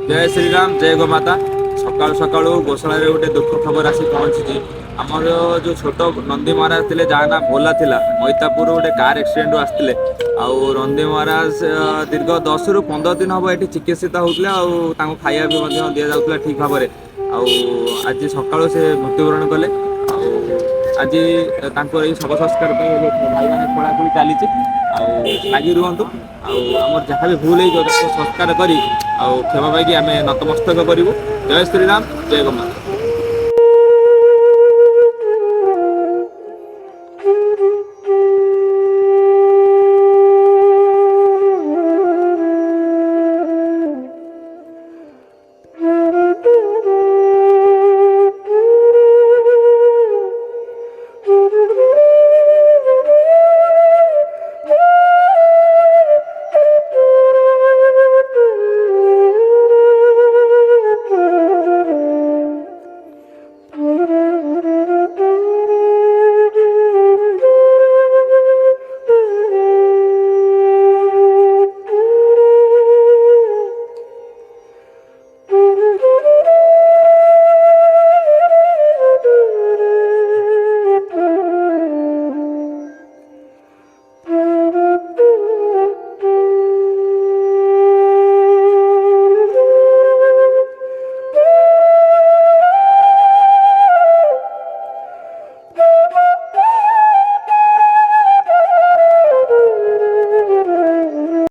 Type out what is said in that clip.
जय श्रीराम जय गोमाता। सकाळु सकाळु गोशाला गोटे दुख खबर आसी पहुँची। आमर जो छोट नंदी महाराज थे जहाँ ना भोला थिला मैतापुर गोटे कार एक्सीडेंट आसते आउ नंदी महाराज दीर्घ 10 ରୁ 15 दिन हम ये चिकित्सित होते खाया भी दि जाऊला ठीक भाव में। आज सका से मृत्युवरण कले। आज शव संस्कार भाई मैंने खोलाखोली चली लगी रुहतु आम जहाँ भी भूल हो संस्कार कर क्षमा पाई आम नतमस्तक करूँ। जय श्रीराम जय गोमाता।